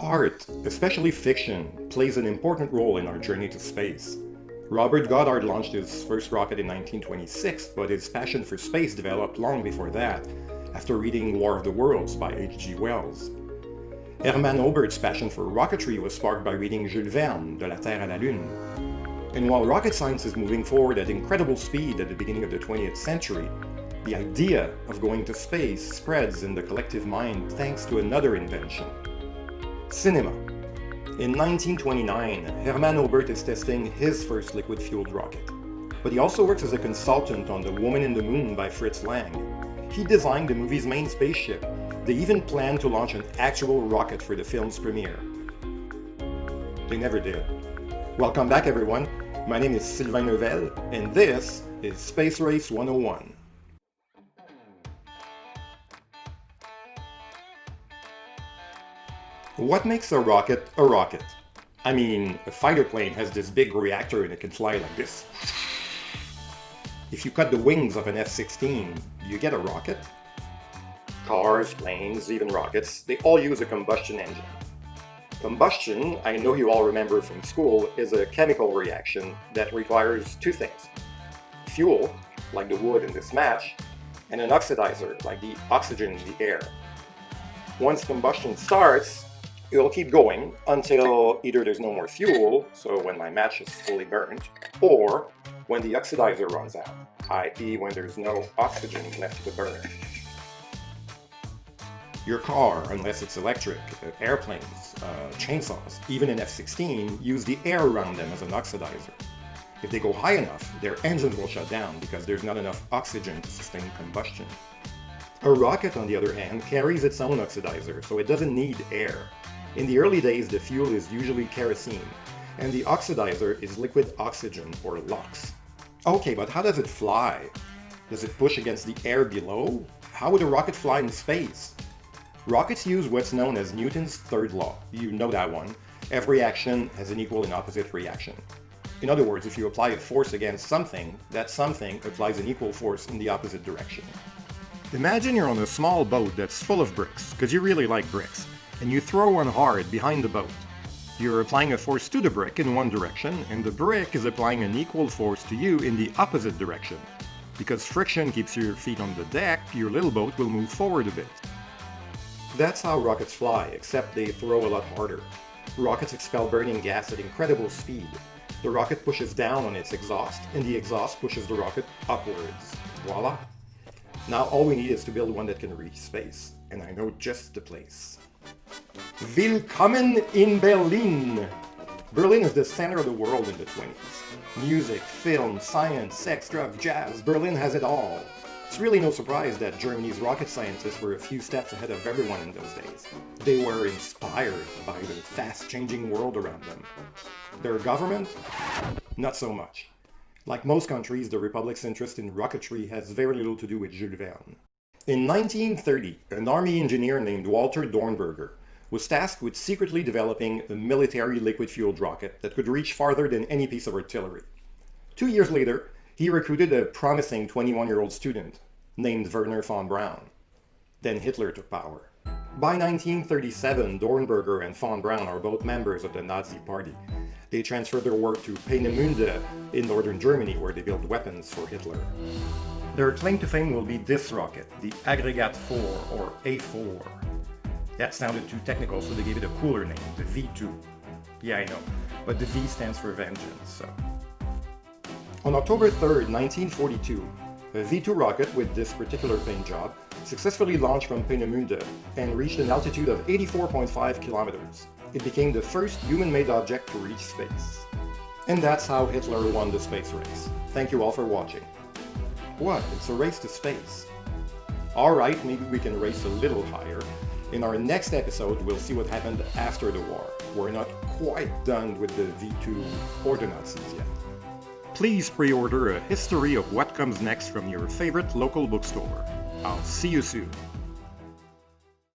Art, especially fiction, plays an important role in our journey to space. Robert Goddard launched his first rocket in 1926, but his passion for space developed long before that, after reading War of the Worlds by H.G. Wells. Hermann Oberth's passion for rocketry was sparked by reading Jules Verne, De la Terre à la Lune. And while rocket science is moving forward at incredible speed at the beginning of the 20th century, the idea of going to space spreads in the collective mind thanks to another invention: cinema. In 1929, Hermann Oberth is testing his first liquid-fueled rocket. But he also works as a consultant on The Woman in the Moon by Fritz Lang. He designed the movie's main spaceship. They even planned to launch an actual rocket for the film's premiere. They never did. Welcome back, everyone. My name is Sylvain Neuvel, and this is Space Race 101. What makes a rocket a rocket? I mean, a fighter plane has this big reactor and it can fly like this. If you cut the wings of an F-16, you get a rocket. Cars, planes, even rockets, they all use a combustion engine. Combustion, I know you all remember from school, is a chemical reaction that requires two things: fuel, like the wood in this match, and an oxidizer, like the oxygen in the air. Once combustion starts, it'll keep going until either there's no more fuel, so when my match is fully burned, or when the oxidizer runs out, i.e. when there's no oxygen left to burn. Your car, unless it's electric, airplanes, chainsaws, even an F-16, use the air around them as an oxidizer. If they go high enough, their engines will shut down because there's not enough oxygen to sustain combustion. A rocket, on the other hand, carries its own oxidizer, so it doesn't need air. In the early days, the fuel is usually kerosene, and the oxidizer is liquid oxygen, or LOX. Okay, but how does it fly? Does it push against the air below? How would a rocket fly in space? Rockets use what's known as Newton's third law. You know that one. Every action has an equal and opposite reaction. In other words, if you apply a force against something, that something applies an equal force in the opposite direction. Imagine you're on a small boat that's full of bricks, because you really like bricks, and you throw one hard behind the boat. You're applying a force to the brick in one direction, and the brick is applying an equal force to you in the opposite direction. Because friction keeps your feet on the deck, your little boat will move forward a bit. That's how rockets fly, except they throw a lot harder. Rockets expel burning gas at incredible speed. The rocket pushes down on its exhaust, and the exhaust pushes the rocket upwards. Voila! Now all we need is to build one that can reach space, and I know just the place. Willkommen in Berlin! Berlin is the center of the world in the 20s. Music, film, science, sex, drugs, jazz, Berlin has it all. It's really no surprise that Germany's rocket scientists were a few steps ahead of everyone in those days. They were inspired by the fast-changing world around them. Their government? Not so much. Like most countries, the Republic's interest in rocketry has very little to do with Jules Verne. In 1930, an army engineer named Walter Dornberger was tasked with secretly developing a military liquid-fueled rocket that could reach farther than any piece of artillery. 2 years later, he recruited a promising 21-year-old student named Wernher von Braun. Then Hitler took power. By 1937, Dornberger and von Braun are both members of the Nazi Party. They transferred their work to Peenemünde in northern Germany, where they built weapons for Hitler. Their claim to fame will be this rocket, the Aggregat 4, or A4. That sounded too technical, so they gave it a cooler name, the V2. Yeah, I know, but the V stands for vengeance, so. On October 3rd, 1942, a V2 rocket with this particular paint job successfully launched from Peenemünde and reached an altitude of 84.5 kilometers. It became the first human-made object to reach space. And that's how Hitler won the space race. Thank you all for watching. What? It's a race to space. Alright, maybe we can race a little higher. In our next episode, we'll see what happened after the war. We're not quite done with the V2 or the Nazis yet. Please pre-order a history of what comes next from your favorite local bookstore. I'll see you soon.